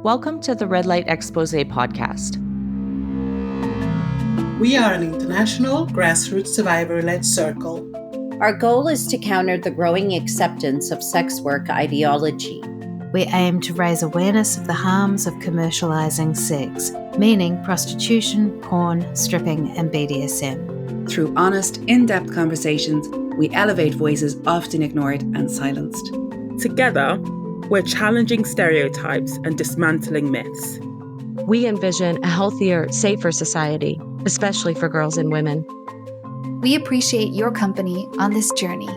Welcome to the Red Light Exposé podcast. We are an international grassroots survivor-led circle. Our goal is to counter the growing acceptance of sex work ideology. We aim to raise awareness of the harms of commercializing sex, meaning prostitution, porn, stripping, and BDSM. Through honest, in-depth conversations, we elevate voices often ignored and silenced. Together, we're challenging stereotypes and dismantling myths. We envision a healthier, safer society, especially for girls and women. We appreciate your company on this journey.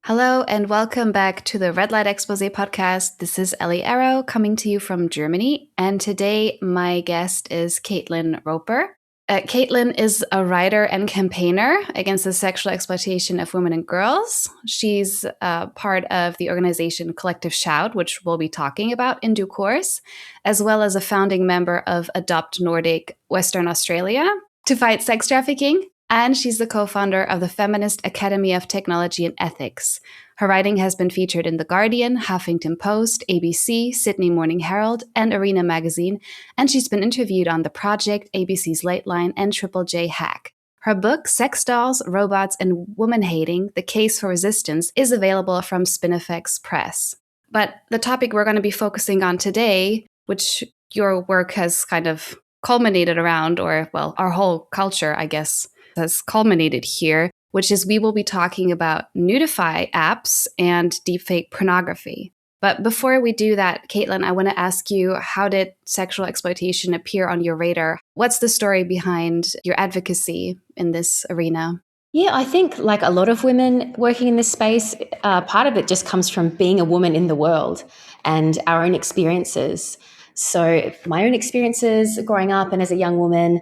Hello and welcome back to the Red Light Exposé podcast. This is Elly Arrow coming to you from Germany, and today my guest is Caitlin Roper. Caitlin is a writer and campaigner against the sexual exploitation of women and girls. She's part of the organization Collective Shout, which we'll be talking about in due course, as well as a founding member of Adopt Nordic Western Australia to fight sex trafficking. And she's the co-founder of the Feminist Academy of Technology and Ethics. Her writing has been featured in The Guardian, Huffington Post, ABC, Sydney Morning Herald, and Arena magazine, and she's been interviewed on The Project, ABC's Late Line, and Triple J Hack. Her book, Sex Dolls, Robots, and Woman-Hating, The Case for Resistance, is available from Spinifex Press. But the topic we're going to be focusing on today, which your work has kind of culminated around, or, well, our whole culture, I guess, has culminated here, which is we will be talking about Nudify apps and deepfake pornography. But before we do that, Caitlin, I want to ask you, how did sexual exploitation appear on your radar? What's the story behind your advocacy in this arena? Yeah, I think like a lot of women working in this space, part of it just comes from being a woman in the world and our own experiences. So my own experiences growing up and as a young woman,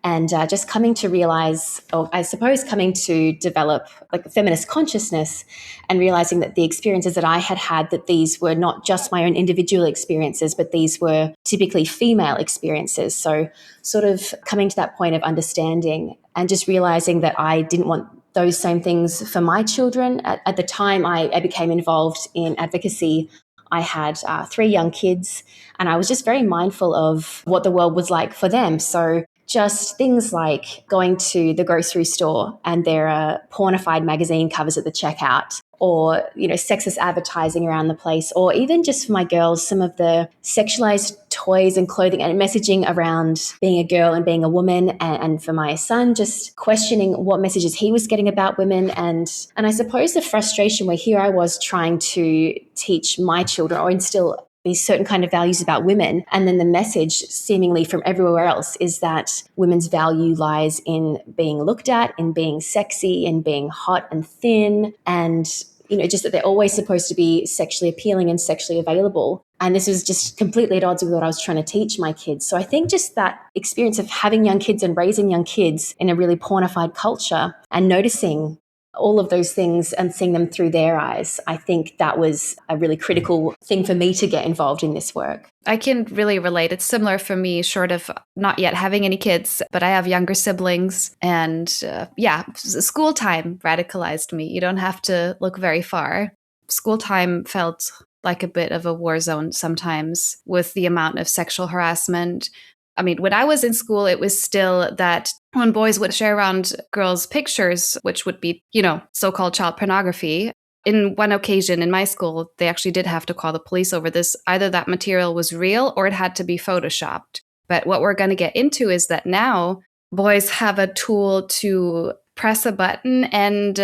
and just coming to realize, or I suppose coming to develop like a feminist consciousness and realizing that the experiences that I had had, that these were not just my own individual experiences, but these were typically female experiences. So sort of coming to that point of understanding and just realizing that I didn't want those same things for my children. At the time I became involved in advocacy, I had 3 young kids, and I was just very mindful of what the world was like for them. So just things like going to the grocery store and there are pornified magazine covers at the checkout, or, you know, sexist advertising around the place, or even just for my girls, some of the sexualized toys and clothing and messaging around being a girl and being a woman. And for my son, just questioning what messages he was getting about women. And I suppose the frustration where here I was trying to teach my children or instill these certain kind of values about women. And then the message seemingly from everywhere else is that women's value lies in being looked at, in being sexy, in being hot and thin, and, you know, just that they're always supposed to be sexually appealing and sexually available. And this was just completely at odds with what I was trying to teach my kids. So I think just that experience of having young kids and raising young kids in a really pornified culture and noticing all of those things and seeing them through their eyes, I think that was a really critical thing for me to get involved in this work. I can really relate. It's similar for me, short of not yet having any kids, but I have younger siblings. And school time radicalized me. You don't have to look very far. School time felt like a bit of a war zone sometimes with the amount of sexual harassment. I mean, when I was in school, it was still that when boys would share around girls' pictures, which would be, you know, so-called child pornography. In one occasion in my school, they actually did have to call the police over this. Either that material was real or it had to be photoshopped. But what we're going to get into is that now boys have a tool to press a button and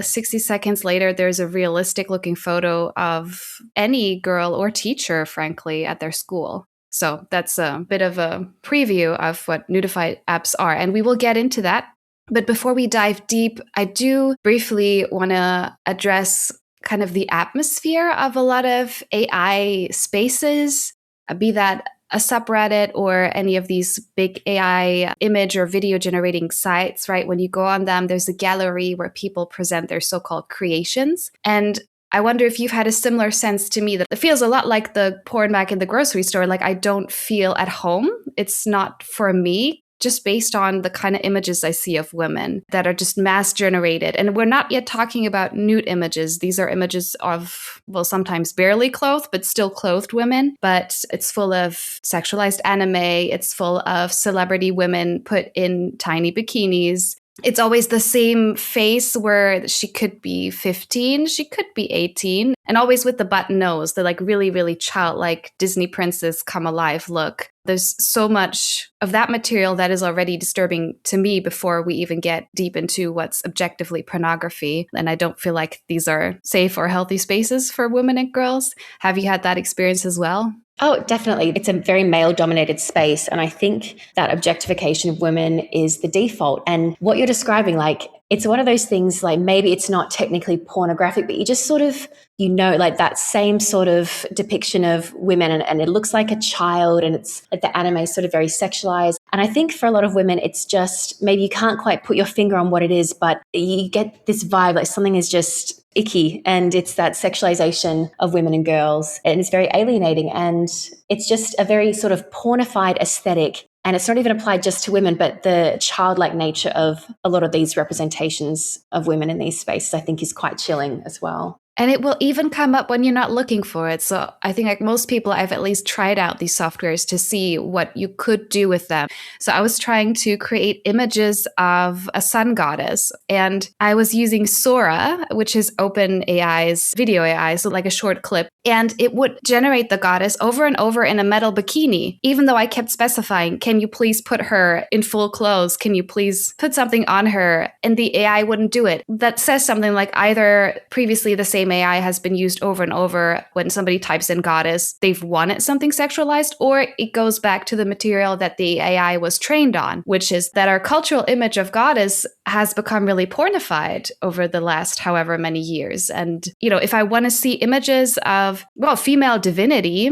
60 seconds later, there's a realistic looking photo of any girl or teacher, frankly, at their school. So that's a bit of a preview of what Nudify apps are, and we will get into that. But before we dive deep, I do briefly want to address kind of the atmosphere of a lot of AI spaces, be that a subreddit or any of these big AI image or video generating sites, right? When you go on them, there's a gallery where people present their so-called creations. And I wonder if you've had a similar sense to me that it feels a lot like the porn back in the grocery store. Like I don't feel at home. It's not for me, just based on the kind of images I see of women that are just mass generated. And we're not yet talking about nude images. These are images of, well, sometimes barely clothed, but still clothed women. But it's full of sexualized anime. It's full of celebrity women put in tiny bikinis. It's always the same face where she could be 15, she could be 18, and always with the button nose, the like really, really childlike Disney princess come alive look. There's so much of that material that is already disturbing to me before we even get deep into what's objectively pornography. And I don't feel like these are safe or healthy spaces for women and girls. Have you had that experience as well? Oh, definitely. It's a very male-dominated space. And I think that objectification of women is the default. And what you're describing, like, it's one of those things, like maybe it's not technically pornographic, but you just sort of, like that same sort of depiction of women and it looks like a child and it's like the anime is sort of very sexualized. And I think for a lot of women, it's just maybe you can't quite put your finger on what it is, but you get this vibe like something is just icky, and it's that sexualization of women and girls, and it's very alienating, and it's just a very sort of pornified aesthetic. And it's not even applied just to women, but the childlike nature of a lot of these representations of women in these spaces, I think, is quite chilling as well. And it will even come up when you're not looking for it. So I think like most people, I've at least tried out these softwares to see what you could do with them. So I was trying to create images of a sun goddess, and I was using Sora, which is OpenAI's video AI, so like a short clip. And it would generate the goddess over and over in a metal bikini, even though I kept specifying, can you please put her in full clothes? Can you please put something on her? And the AI wouldn't do it. That says something like either previously the same AI has been used over and over when somebody types in goddess, they've wanted something sexualized, or it goes back to the material that the AI was trained on, which is that our cultural image of goddess has become really pornified over the last however many years. And, if I want to see images of, female divinity,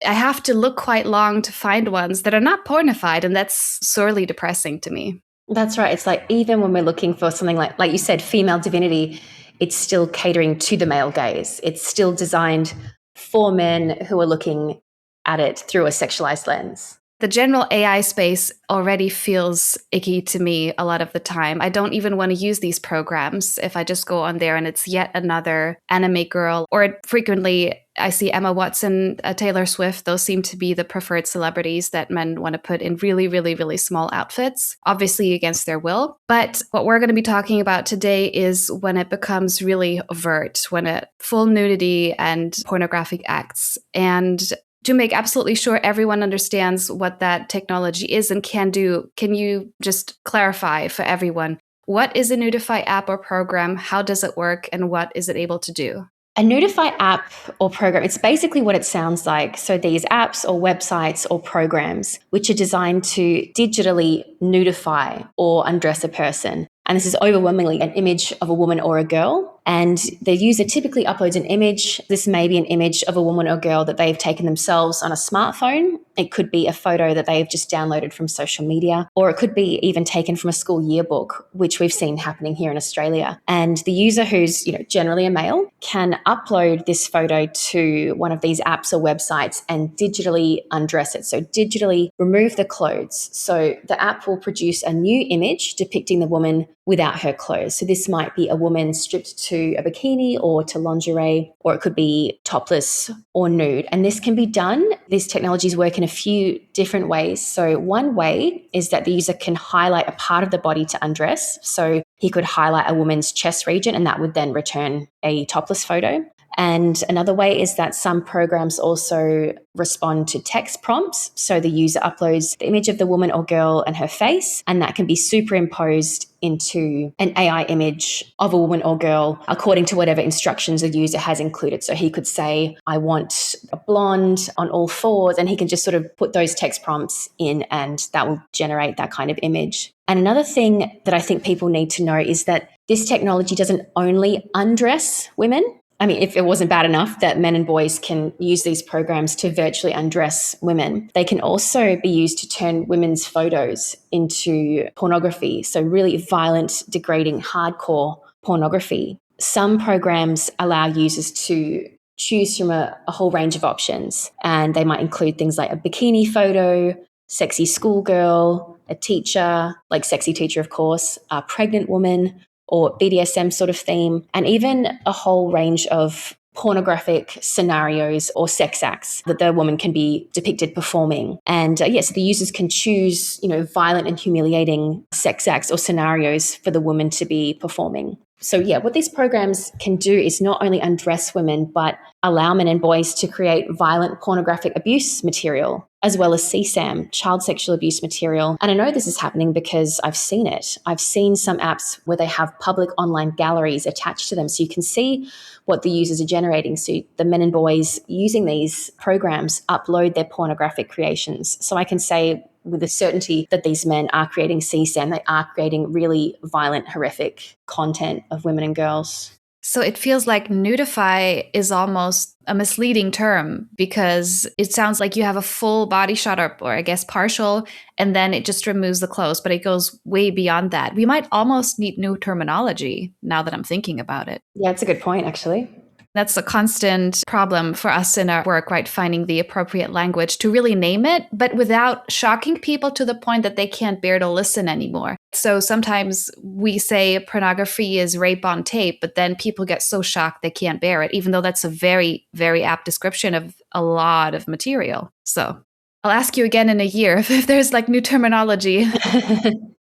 I have to look quite long to find ones that are not pornified, and that's sorely depressing to me. That's right. It's like even when we're looking for something like you said, female divinity, it's still catering to the male gaze. It's still designed for men who are looking at it through a sexualized lens. The general AI space already feels icky to me a lot of the time. I don't even want to use these programs if I just go on there and it's yet another anime girl. Or frequently I see Emma Watson, Taylor Swift. Those seem to be the preferred celebrities that men want to put in really, really, really small outfits, obviously against their will. But what we're going to be talking about today is when it becomes really overt, when it full nudity and pornographic acts. And to make absolutely sure everyone understands what that technology is and can do, can you just clarify for everyone, what is a Nudify app or program? How does it work? And what is it able to do? A Nudify app or program, it's basically what it sounds like. So these apps or websites or programs which are designed to digitally nudify or undress a person. And this is overwhelmingly an image of a woman or a girl. And the user typically uploads an image. This may be an image of a woman or girl that they've taken themselves on a smartphone. It could be a photo that they've just downloaded from social media, or it could be even taken from a school yearbook, which we've seen happening here in Australia. And the user, who's generally a male, can upload this photo to one of these apps or websites and digitally undress it. So digitally remove the clothes. So the app will produce a new image depicting the woman without her clothes. So this might be a woman stripped to a bikini or to lingerie, or it could be topless or nude. And this can be done. These technologies work in a few different ways. So one way is that the user can highlight a part of the body to undress. So he could highlight a woman's chest region and that would then return a topless photo. And another way is that some programs also respond to text prompts. So the user uploads the image of the woman or girl and her face, and that can be superimposed into an AI image of a woman or girl according to whatever instructions the user has included. So he could say, I want a blonde on all fours, and he can just sort of put those text prompts in and that will generate that kind of image. And another thing that I think people need to know is that this technology doesn't only undress women. I mean, if it wasn't bad enough that men and boys can use these programs to virtually undress women, they can also be used to turn women's photos into pornography. So really violent, degrading, hardcore pornography. Some programs allow users to choose from a whole range of options, and they might include things like a bikini photo, sexy schoolgirl, a teacher, like sexy teacher, of course, a pregnant woman, or BDSM sort of theme, and even a whole range of pornographic scenarios or sex acts that the woman can be depicted performing. And yes, the users can choose, violent and humiliating sex acts or scenarios for the woman to be performing. So yeah, what these programs can do is not only undress women, but allow men and boys to create violent pornographic abuse material, as well as CSAM, child sexual abuse material. And I know this is happening because I've seen it. I've seen some apps where they have public online galleries attached to them, so you can see what the users are generating. So the men and boys using these programs upload their pornographic creations. So I can say with a certainty that these men are creating CSAM, they are creating really violent, horrific content of women and girls. So it feels like nudify is almost a misleading term, because it sounds like you have a full body shot up, or I guess partial, and then it just removes the clothes, but it goes way beyond that. We might almost need new terminology now that I'm thinking about it. Yeah, it's a good point, actually. That's a constant problem for us in our work, right? Finding the appropriate language to really name it, but without shocking people to the point that they can't bear to listen anymore. So sometimes we say pornography is rape on tape, but then people get so shocked they can't bear it, even though that's a very, very apt description of a lot of material. So I'll ask you again in a year if there's like new terminology.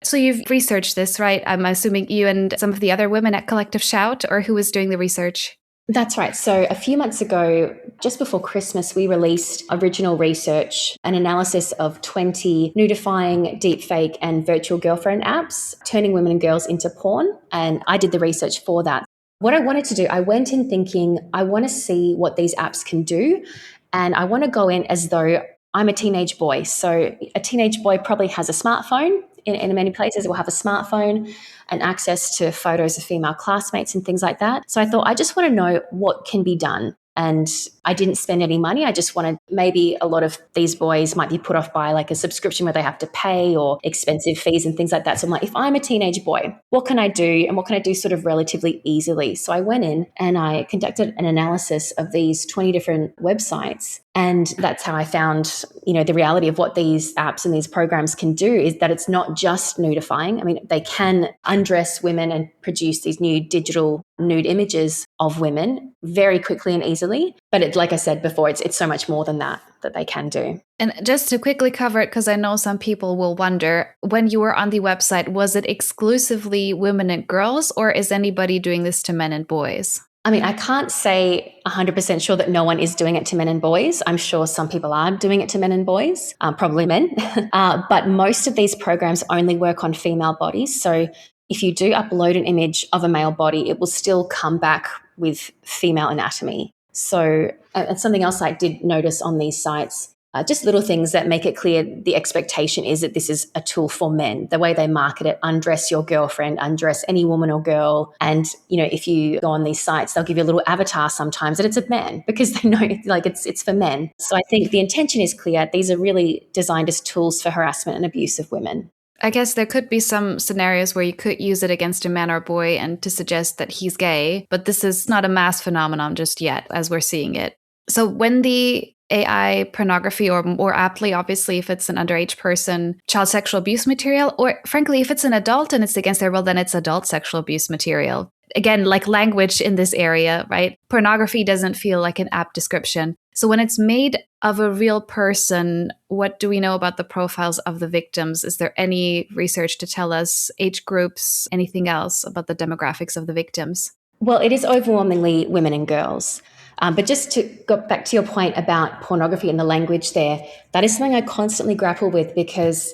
So you've researched this, right? I'm assuming you and some of the other women at Collective Shout, or who was doing the research? That's right. So a few months ago, just before Christmas, we released original research, an analysis of 20 nudifying, deepfake, and virtual girlfriend apps, turning women and girls into porn. And I did the research for that. What I wanted to do, I went in thinking, I want to see what these apps can do. And I want to go in as though I'm a teenage boy. So a teenage boy probably has a smartphone. In many places, will have a smartphone and access to photos of female classmates and things like that. So I thought, I just want to know what can be done. And I didn't spend any money. I just wanted, maybe a lot of these boys might be put off by like a subscription where they have to pay or expensive fees and things like that. So I'm like, if I'm a teenage boy, what can I do? And what can I do sort of relatively easily? So I went in and I conducted an analysis of these 20 different websites. And that's how I found, the reality of what these apps and these programs can do is that it's not just nudifying. I mean, they can undress women and produce these new digital nude images of women very quickly and easily. But like I said before, it's so much more than that they can do. And just to quickly cover it, because I know some people will wonder, when you were on the website, was it exclusively women and girls, or is anybody doing this to men and boys? I mean, I can't say 100% sure that no one is doing it to men and boys. I'm sure some people are doing it to men and boys, probably men. But most of these programs only work on female bodies. So if you do upload an image of a male body, it will still come back with female anatomy. So and something else I did notice on these sites, just little things that make it clear the expectation is that this is a tool for men. The way they market it, undress your girlfriend, undress any woman or girl. And, if you go on these sites, they'll give you a little avatar sometimes that it's a man because they know like it's for men. So I think the intention is clear. These are really designed as tools for harassment and abuse of women. I guess there could be some scenarios where you could use it against a man or boy and to suggest that he's gay, but this is not a mass phenomenon just yet as we're seeing it. So when the AI pornography, or more aptly, obviously, if it's an underage person, child sexual abuse material, or frankly, if it's an adult and it's against their will, then it's adult sexual abuse material. Again, like language in this area, right? Pornography doesn't feel like an apt description. So when it's made of a real person, what do we know about the profiles of the victims? Is there any research to tell us age groups, anything else about the demographics of the victims? Well, it is overwhelmingly women and girls. But just to go back to your point about pornography and the language there, that is something I constantly grapple with, because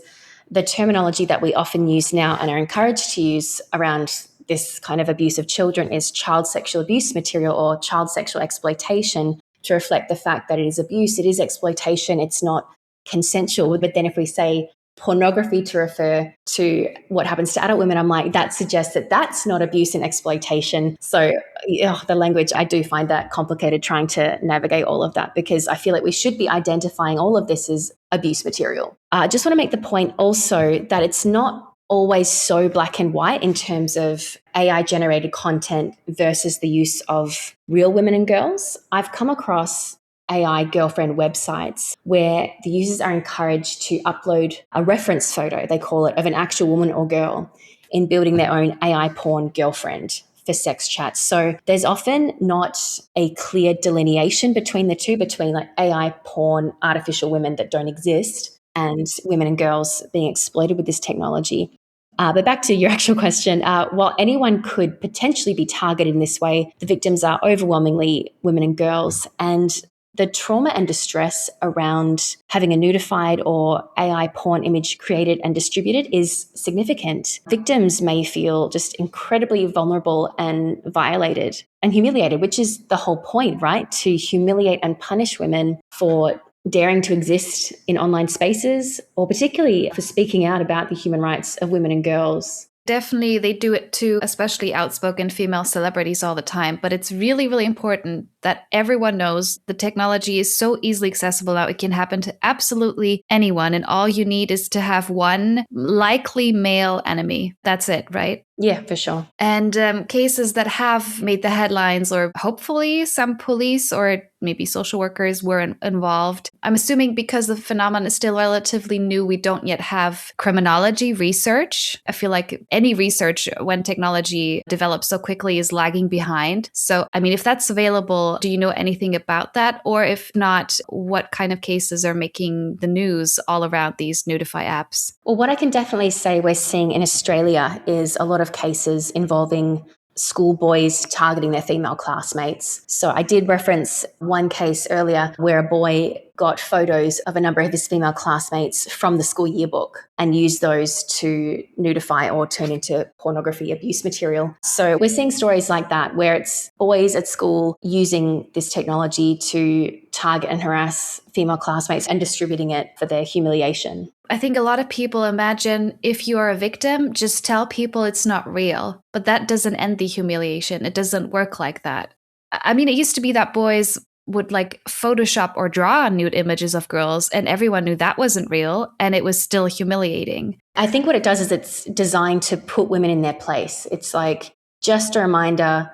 the terminology that we often use now and are encouraged to use around this kind of abuse of children is child sexual abuse material or child sexual exploitation, to reflect the fact that it is abuse, it is exploitation, it's not consensual. But then if we say pornography to refer to what happens to adult women, I'm like, that suggests that that's not abuse and exploitation. So the language, I do find that complicated trying to navigate all of that, because I feel like we should be identifying all of this as abuse material. I just want to make the point also that it's not always so black and white in terms of AI generated content versus the use of real women and girls. I've come across AI girlfriend websites where the users are encouraged to upload a reference photo, they call it, of an actual woman or girl in building their own AI porn girlfriend for sex chats. So there's often not a clear delineation between the two, between like AI porn, artificial women that don't exist, and women and girls being exploited with this technology. But back to your actual question, while anyone could potentially be targeted in this way, the victims are overwhelmingly women and girls. And the trauma and distress around having a nudified or AI porn image created and distributed is significant. Victims may feel just incredibly vulnerable and violated and humiliated, which is the whole point, right? To humiliate and punish women for daring to exist in online spaces, or particularly for speaking out about the human rights of women and girls. Definitely, they do it to especially outspoken female celebrities all the time. But it's really, really important that everyone knows the technology is so easily accessible now. It can happen to absolutely anyone. And all you need is to have one likely male enemy. That's it, right? Yeah, for sure. And cases that have made the headlines, or hopefully some police or maybe social workers were involved. I'm assuming because the phenomenon is still relatively new, we don't yet have criminology research. I feel like any research when technology develops so quickly is lagging behind. So, I mean, if that's available, do you know anything about that? Or if not, what kind of cases are making the news all around these Nudify apps? Well, what I can definitely say we're seeing in Australia is a lot of cases involving schoolboys targeting their female classmates. So I did reference one case earlier where a boy got photos of a number of his female classmates from the school yearbook and used those to nudify or turn into pornography abuse material. So we're seeing stories like that where it's boys at school using this technology to target and harass female classmates and distributing it for their humiliation. I think a lot of people imagine if you are a victim, just tell people it's not real. But that doesn't end the humiliation. It doesn't work like that. I mean, it used to be that boys would like Photoshop or draw nude images of girls, and everyone knew that wasn't real, and it was still humiliating. I think what it does is it's designed to put women in their place. It's like just a reminder,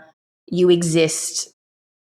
you exist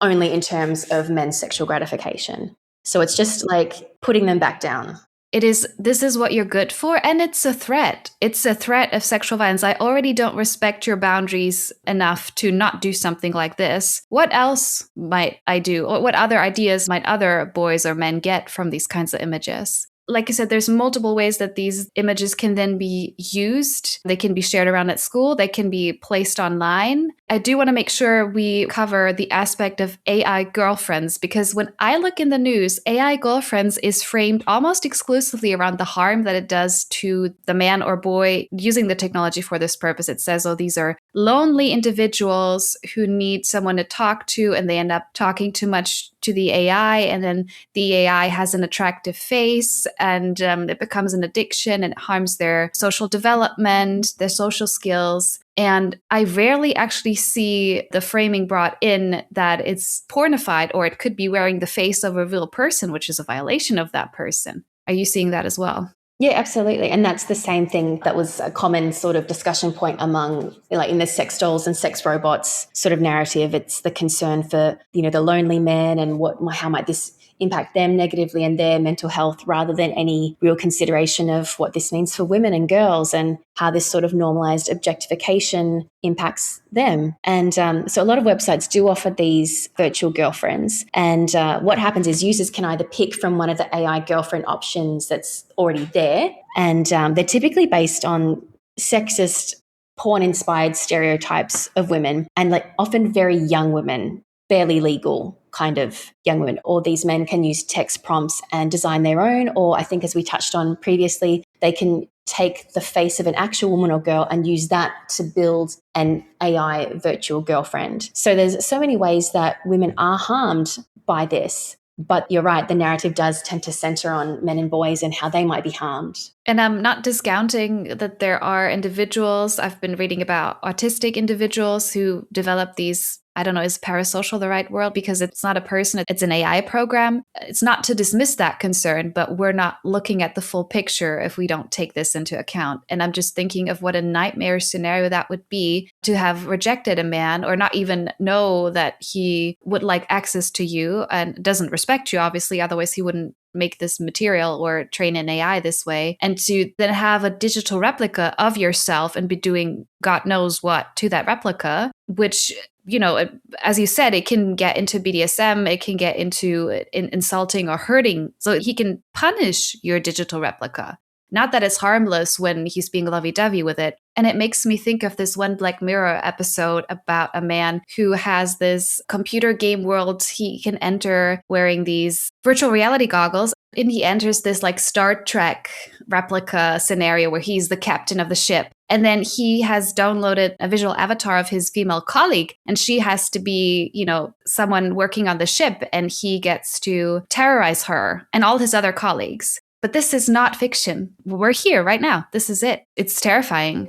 only in terms of men's sexual gratification. So it's just like putting them back down. This is what you're good for, and it's a threat. It's a threat of sexual violence. I already don't respect your boundaries enough to not do something like this. What else might I do? Or what other ideas might other boys or men get from these kinds of images? Like I said, there's multiple ways that these images can then be used. They can be shared around at school. They can be placed online. I do want to make sure we cover the aspect of AI girlfriends, because when I look in the news, AI girlfriends is framed almost exclusively around the harm that it does to the man or boy using the technology for this purpose. It says, oh, these are lonely individuals who need someone to talk to, and they end up talking too much to the AI, and then the AI has an attractive face, and it becomes an addiction, and it harms their social development, their social skills. And I rarely actually see the framing brought in that it's pornified, or it could be wearing the face of a real person, which is a violation of that person. Are you seeing that as well? Yeah, absolutely. And that's the same thing that was a common sort of discussion point among, like in the sex dolls and sex robots sort of narrative. It's the concern for, the lonely men and how might this impact them negatively and their mental health, rather than any real consideration of what this means for women and girls and how this sort of normalized objectification impacts them. And so a lot of websites do offer these virtual girlfriends. And what happens is users can either pick from one of the AI girlfriend options that's already there. And they're typically based on sexist, porn-inspired stereotypes of women, and like often very young women, barely legal kind of young women. Or these men can use text prompts and design their own, or I think, as we touched on previously, they can take the face of an actual woman or girl and use that to build an AI virtual girlfriend. So there's so many ways that women are harmed by this. But you're right, the narrative does tend to center on men and boys and how they might be harmed. And I'm not discounting that there are individuals, I've been reading about autistic individuals who develop these, I don't know, is parasocial the right word? Because it's not a person, it's an AI program. It's not to dismiss that concern, but we're not looking at the full picture if we don't take this into account. And I'm just thinking of what a nightmare scenario that would be to have rejected a man or not even know that he would like access to you and doesn't respect you, obviously, otherwise he wouldn't make this material or train an AI this way, and to then have a digital replica of yourself and be doing God knows what to that replica, which, you know, as you said, it can get into BDSM, it can get into insulting or hurting. So he can punish your digital replica. Not that it's harmless when he's being lovey-dovey with it. And it makes me think of this one Black Mirror episode about a man who has this computer game world he can enter wearing these virtual reality goggles. And he enters this like Star Trek replica scenario where he's the captain of the ship. And then he has downloaded a visual avatar of his female colleague, and she has to be, you know, someone working on the ship, and he gets to terrorize her and all his other colleagues. But this is not fiction. We're here right now. This is it. It's terrifying.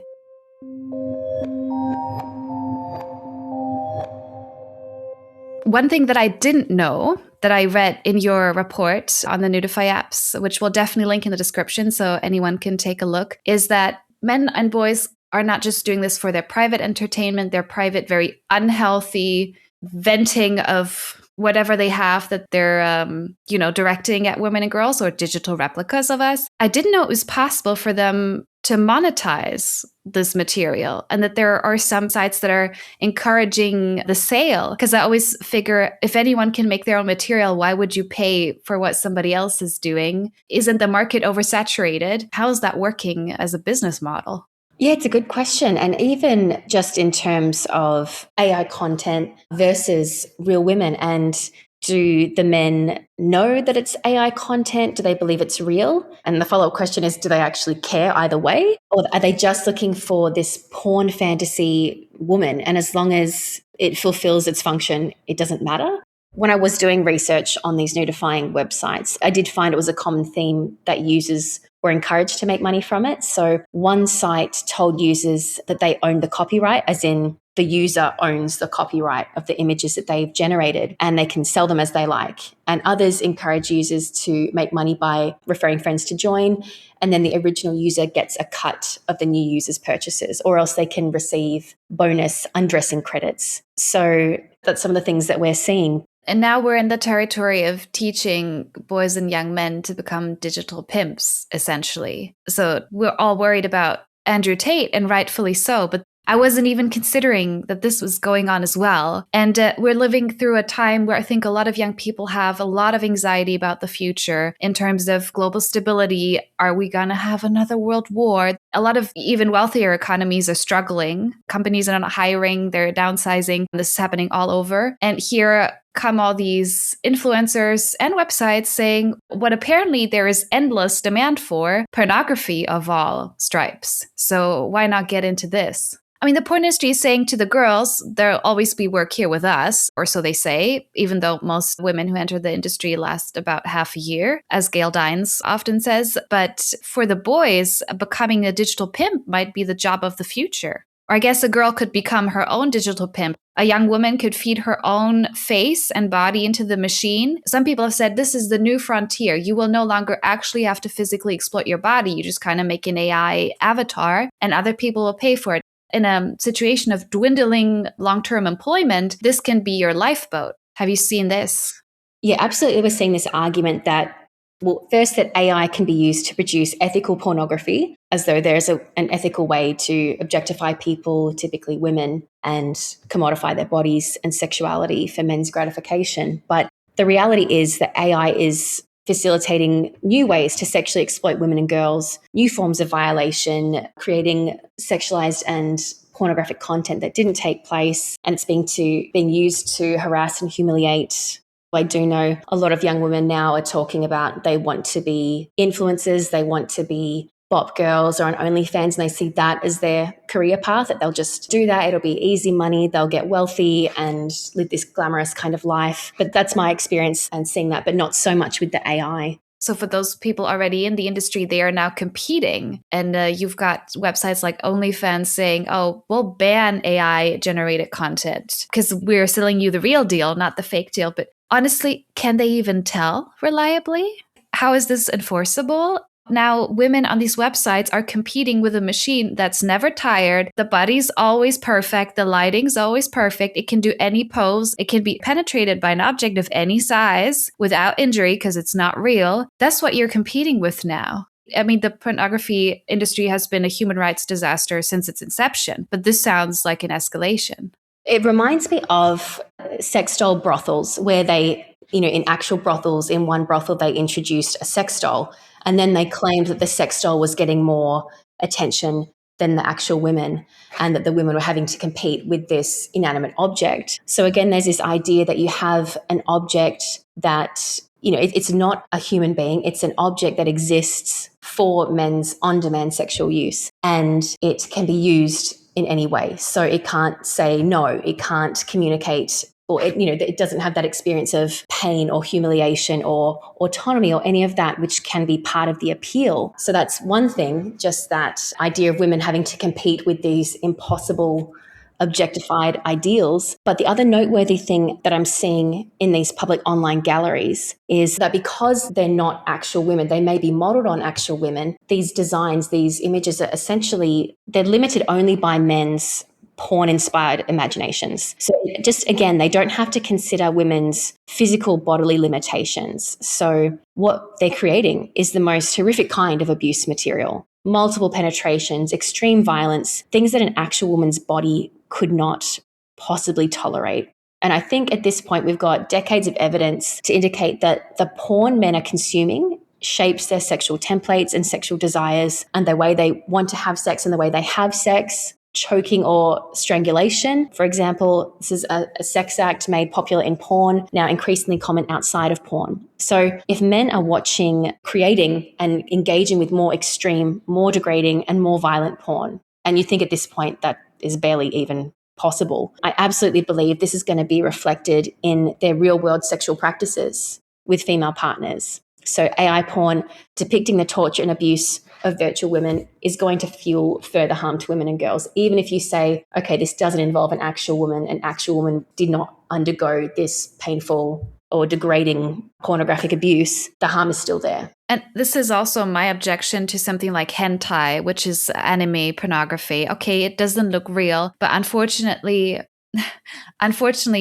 One thing that I didn't know that I read in your report on the Nudify apps, which we'll definitely link in the description so anyone can take a look, is that men and boys are not just doing this for their private entertainment, their private, very unhealthy venting of whatever they have that they're, directing at women and girls or digital replicas of us. I didn't know it was possible for them to monetize this material and that there are some sites that are encouraging the sale. Because I always figure if anyone can make their own material, why would you pay for what somebody else is doing? Isn't the market oversaturated? How is that working as a business model? Yeah, it's a good question. And even just in terms of AI content versus real women, and do the men know that it's AI content? Do they believe it's real? And the follow-up question is, do they actually care either way? Or are they just looking for this porn fantasy woman? And as long as it fulfills its function, it doesn't matter? When I was doing research on these nudifying websites, I did find it was a common theme that users were encouraged to make money from it. So one site told users that they own the copyright, as in the user owns the copyright of the images that they've generated and they can sell them as they like. And others encourage users to make money by referring friends to join. And then the original user gets a cut of the new user's purchases, or else they can receive bonus undressing credits. So that's some of the things that we're seeing. And now we're in the territory of teaching boys and young men to become digital pimps, essentially. So we're all worried about Andrew Tate, and rightfully so, but I wasn't even considering that this was going on as well. And we're living through a time where I think a lot of young people have a lot of anxiety about the future in terms of global stability. Are we going to have another world war? A lot of even wealthier economies are struggling. Companies are not hiring, they're downsizing. This is happening all over. And here come all these influencers and websites saying what apparently there is endless demand for, pornography of all stripes. So why not get into this? I mean, the porn industry is saying to the girls, there'll always be work here with us, or so they say, even though most women who enter the industry last about half a year, as Gail Dines often says. But for the boys, becoming a digital pimp might be the job of the future. Or I guess a girl could become her own digital pimp. A young woman could feed her own face and body into the machine. Some people have said this is the new frontier. You will no longer actually have to physically exploit your body. You just kind of make an AI avatar and other people will pay for it. In a situation of dwindling long-term employment, this can be your lifeboat. Have you seen this? Yeah, absolutely. We're seeing this argument that, well, first, that AI can be used to produce ethical pornography, as though there's an ethical way to objectify people, typically women, and commodify their bodies and sexuality for men's gratification. But the reality is that AI is facilitating new ways to sexually exploit women and girls, new forms of violation, creating sexualized and pornographic content that didn't take place, and it's being used to harass and humiliate. I do know a lot of young women now are talking about they want to be influencers, they want to be bop girls or on OnlyFans, and they see that as their career path, that they'll just do that. It'll be easy money. They'll get wealthy and live this glamorous kind of life. But that's my experience and seeing that, but not so much with the AI. So for those people already in the industry, they are now competing. And you've got websites like OnlyFans saying, oh, we'll ban AI generated content because we're selling you the real deal, not the fake deal. But honestly, can they even tell reliably? How is this enforceable? Now, women on these websites are competing with a machine that's never tired. The body's always perfect. The lighting's always perfect. It can do any pose. It can be penetrated by an object of any size without injury because it's not real. That's what you're competing with now. I mean, the pornography industry has been a human rights disaster since its inception, but this sounds like an escalation. It reminds me of sex doll brothels where they, in actual brothels, in one brothel, they introduced a sex doll. And then they claimed that the sex doll was getting more attention than the actual women and that the women were having to compete with this inanimate object. So again, there's this idea that you have an object that, it's not a human being. It's an object that exists for men's on-demand sexual use, and it can be used in any way. So it can't say no, it can't communicate, or it doesn't have that experience of pain or humiliation or autonomy or any of that, which can be part of the appeal. So that's one thing, just that idea of women having to compete with these impossible objectified ideals. But the other noteworthy thing that I'm seeing in these public online galleries is that because they're not actual women, they may be modeled on actual women, these designs, these images are essentially, they're limited only by men's porn-inspired imaginations. So just, again, they don't have to consider women's physical bodily limitations. So what they're creating is the most horrific kind of abuse material. Multiple penetrations, extreme violence, things that an actual woman's body could not possibly tolerate. And I think at this point, we've got decades of evidence to indicate that the porn men are consuming shapes their sexual templates and sexual desires and the way they want to have sex and the way they have sex. Choking or strangulation, for example, this is a sex act made popular in porn, now increasingly common outside of porn. So if men are watching, creating and engaging with more extreme, more degrading and more violent porn, and you think at this point that is barely even possible, I absolutely believe this is going to be reflected in their real world sexual practices with female partners. So AI porn depicting the torture and abuse of virtual women is going to fuel further harm to women and girls. Even if you say, okay, this doesn't involve an actual woman did not undergo this painful or degrading pornographic abuse, the harm is still there. And this is also my objection to something like hentai, which is anime pornography. Okay, it doesn't look real, but unfortunately,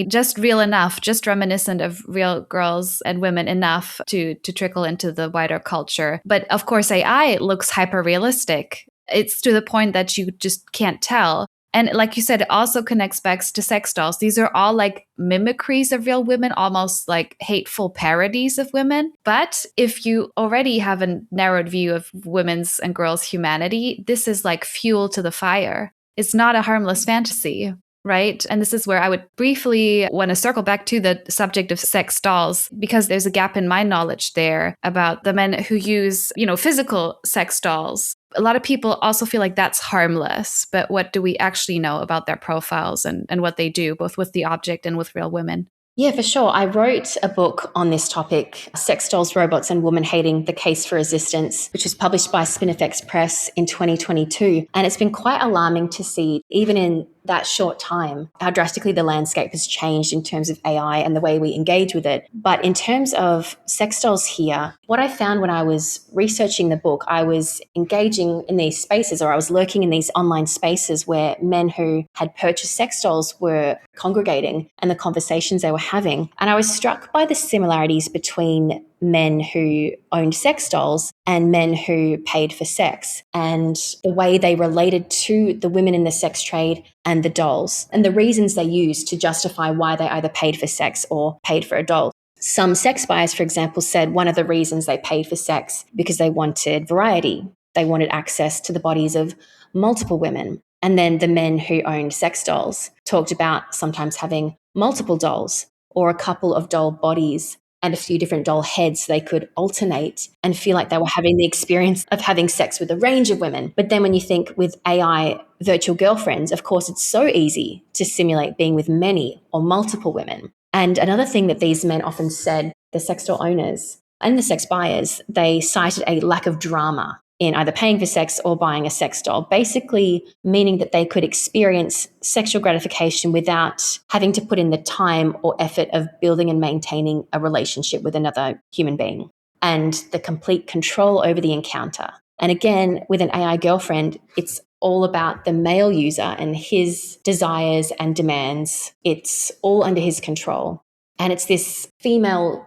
just real enough, just reminiscent of real girls and women enough to trickle into the wider culture. But of course, AI looks hyper realistic. It's to the point that you just can't tell. And like you said, it also connects back to sex dolls. These are all like mimicries of real women, almost like hateful parodies of women. But if you already have a narrowed view of women's and girls' humanity, this is like fuel to the fire. It's not a harmless fantasy. Right? And this is where I would briefly want to circle back to the subject of sex dolls, because there's a gap in my knowledge there about the men who use, physical sex dolls. A lot of people also feel like that's harmless, but what do we actually know about their profiles and what they do, both with the object and with real women? Yeah, for sure. I wrote a book on this topic, Sex Dolls, Robots and Woman Hating, The Case for Resistance, which was published by Spinifex Press in 2022. And it's been quite alarming to see, even in that short time, how drastically the landscape has changed in terms of AI and the way we engage with it. But in terms of sex dolls here, what I found when I was researching the book, I was engaging in these spaces, or I was lurking in these online spaces where men who had purchased sex dolls were congregating and the conversations they were having. And I was struck by the similarities between men who owned sex dolls and men who paid for sex, and the way they related to the women in the sex trade and the dolls, and the reasons they used to justify why they either paid for sex or paid for a doll. Some sex buyers, for example, said one of the reasons they paid for sex because they wanted variety. They wanted access to the bodies of multiple women. And then the men who owned sex dolls talked about sometimes having multiple dolls or a couple of doll bodies and a few different doll heads so they could alternate and feel like they were having the experience of having sex with a range of women. But then when you think with AI virtual girlfriends, of course, it's so easy to simulate being with many or multiple women. And another thing that these men often said, the sex doll owners, and the sex buyers, they cited a lack of drama in either paying for sex or buying a sex doll, basically meaning that they could experience sexual gratification without having to put in the time or effort of building and maintaining a relationship with another human being, and the complete control over the encounter. And again, with an AI girlfriend, it's all about the male user and his desires and demands. It's all under his control. And it's this female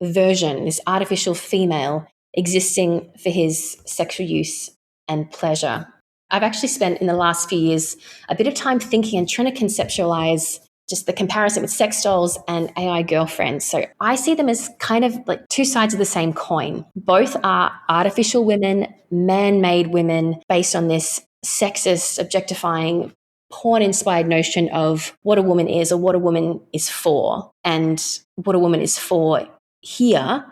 version, this artificial female existing for his sexual use and pleasure. I've actually spent in the last few years a bit of time thinking and trying to conceptualize just the comparison with sex dolls and AI girlfriends. So I see them as kind of like two sides of the same coin. Both are artificial women, man-made women based on this sexist, objectifying, porn-inspired notion of what a woman is or what a woman is for. And what a woman is for here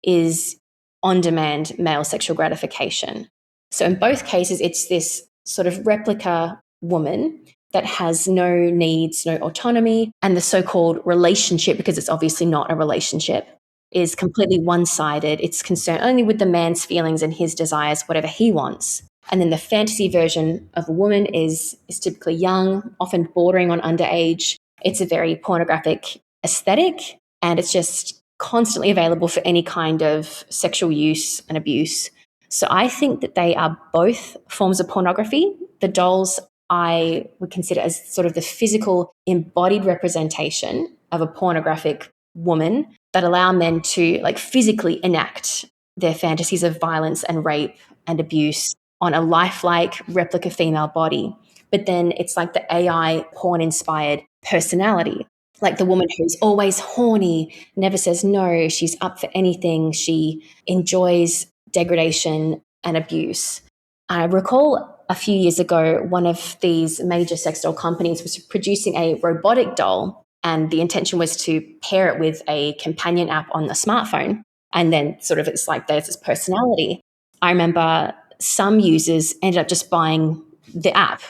is on-demand male sexual gratification. So in both cases, it's this sort of replica woman that has no needs, no autonomy, and the so-called relationship, because it's obviously not a relationship, is completely one-sided. It's concerned only with the man's feelings and his desires, whatever he wants. And then the fantasy version of a woman is typically young, often bordering on underage. It's a very pornographic aesthetic, and it's just constantly available for any kind of sexual use and abuse. So I think that they are both forms of pornography. The dolls I would consider as sort of the physical embodied representation of a pornographic woman that allow men to like physically enact their fantasies of violence and rape and abuse on a lifelike replica female body. But then it's like the AI porn-inspired personality, like the woman who's always horny, never says no, she's up for anything, she enjoys degradation and abuse. I recall a few years ago, one of these major sex doll companies was producing a robotic doll, and the intention was to pair it with a companion app on the smartphone. And then sort of it's like there's this personality. I remember some users ended up just buying the app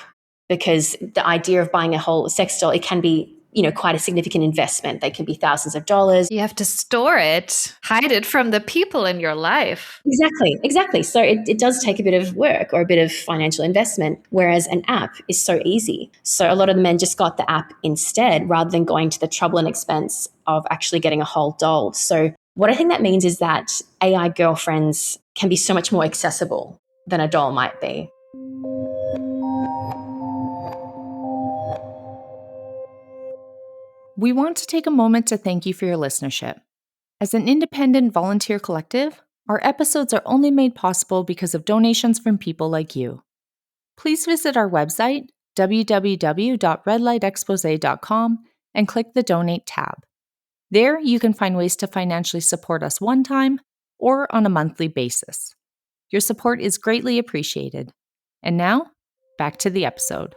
because the idea of buying a whole sex doll, it can be, you know, quite a significant investment. They can be thousands of dollars. You have to store it, hide it from the people in your life. Exactly. So it does take a bit of work or a bit of financial investment, whereas an app is so easy. So a lot of the men just got the app instead rather than going to the trouble and expense of actually getting a whole doll. So what I think that means is that AI girlfriends can be so much more accessible than a doll might be. We want to take a moment to thank you for your listenership. As an independent volunteer collective, our episodes are only made possible because of donations from people like you. Please visit our website, www.redlightexposé.com, and click the Donate tab. There, you can find ways to financially support us one time or on a monthly basis. Your support is greatly appreciated. And now, back to the episode.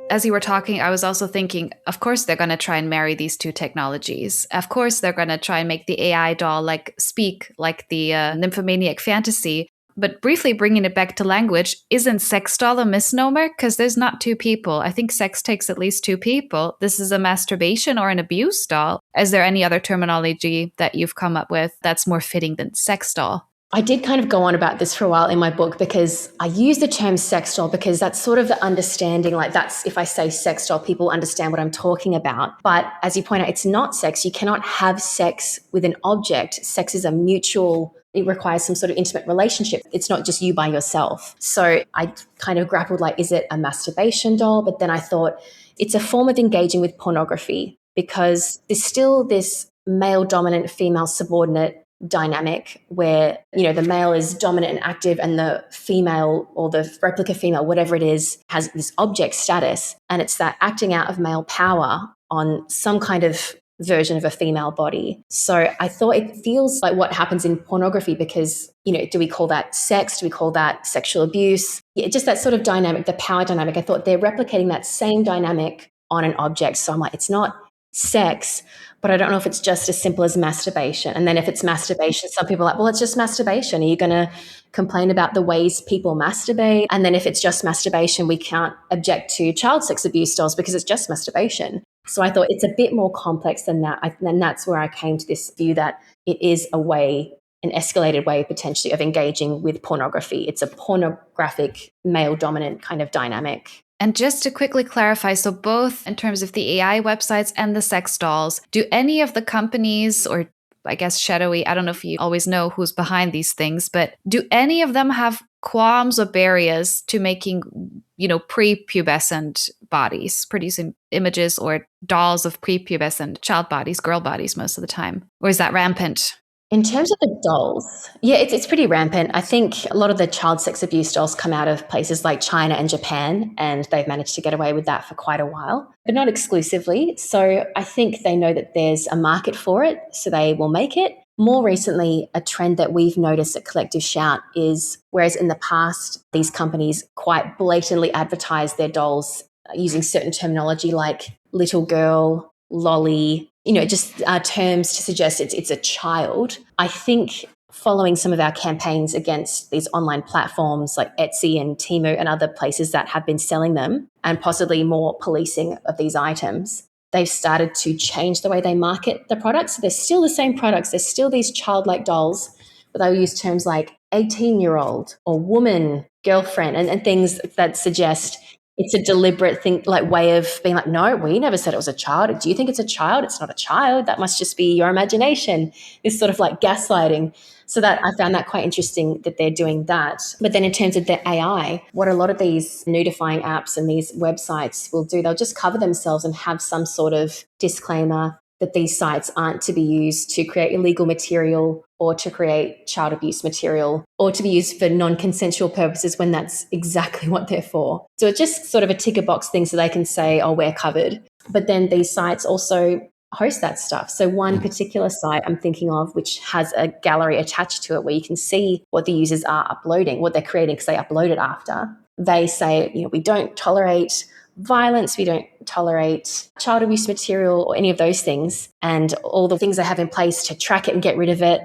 As you were talking, I was also thinking, of course, they're going to try and marry these two technologies. Of course, they're going to try and make the AI doll speak like the nymphomaniac fantasy. But briefly bringing it back to language, isn't sex doll a misnomer? Because there's not two people. I think sex takes at least two people. This is a masturbation or an abuse doll. Is there any other terminology that you've come up with that's more fitting than sex doll? I did kind of go on about this for a while in my book because I use the term sex doll because that's sort of the understanding, like that's if I say sex doll, people understand what I'm talking about. But as you point out, it's not sex. You cannot have sex with an object. Sex is a mutual, it requires some sort of intimate relationship. It's not just you by yourself. So I kind of grappled like, is it a masturbation doll? But then I thought it's a form of engaging with pornography because there's still this male dominant, female subordinate dynamic where, you know, the male is dominant and active and the female or the replica female, whatever it is, has this object status. And it's that acting out of male power on some kind of version of a female body. So I thought it feels like what happens in pornography because, you know, do we call that sex? Do we call that sexual abuse? Yeah, just that sort of dynamic, the power dynamic. I thought they're replicating that same dynamic on an object. So I'm like, it's not sex, but I don't know if it's just as simple as masturbation. And then if it's masturbation, some people are like, well, it's just masturbation. Are you going to complain about the ways people masturbate? And then if it's just masturbation, we can't object to child sex abuse dolls because it's just masturbation. So I thought it's a bit more complex than that. And that's where I came to this view that it is a way, an escalated way potentially of engaging with pornography. It's a pornographic male dominant kind of dynamic. And just to quickly clarify, so both in terms of the AI websites and the sex dolls, do any of the companies, or I guess shadowy, I don't know if you always know who's behind these things, but do any of them have qualms or barriers to making, prepubescent bodies, producing images or dolls of prepubescent child bodies, girl bodies most of the time? Or is that rampant? In terms of the dolls, yeah, it's pretty rampant. I think a lot of the child sex abuse dolls come out of places like China and Japan, and they've managed to get away with that for quite a while, but not exclusively. So I think they know that there's a market for it, so they will make it. More recently, a trend that we've noticed at Collective Shout is, whereas in the past, these companies quite blatantly advertise their dolls using certain terminology like little girl, lolly, just terms to suggest it's a child. I think following some of our campaigns against these online platforms like Etsy and Temu and other places that have been selling them, and possibly more policing of these items, they've started to change the way they market the products. So they're still the same products. They're still these childlike dolls, but they'll use terms like 18-year-old or woman, girlfriend, and things that suggest it's a deliberate thing, like way of being like, no, we never said it was a child. Do you think it's a child? It's not a child. That must just be your imagination. This sort of like gaslighting. So that I found that quite interesting that they're doing that. But then in terms of the AI, what a lot of these nudifying apps and these websites will do, they'll just cover themselves and have some sort of disclaimer that these sites aren't to be used to create illegal material or to create child abuse material or to be used for non-consensual purposes, when that's exactly what they're for. So it's just sort of a ticker box thing so they can say, oh, we're covered. But then these sites also host that stuff. So one particular site I'm thinking of, which has a gallery attached to it where you can see what the users are uploading, what they're creating, because they upload it after. They say, we don't tolerate violence, we don't tolerate child abuse material or any of those things, and all the things they have in place to track it and get rid of it.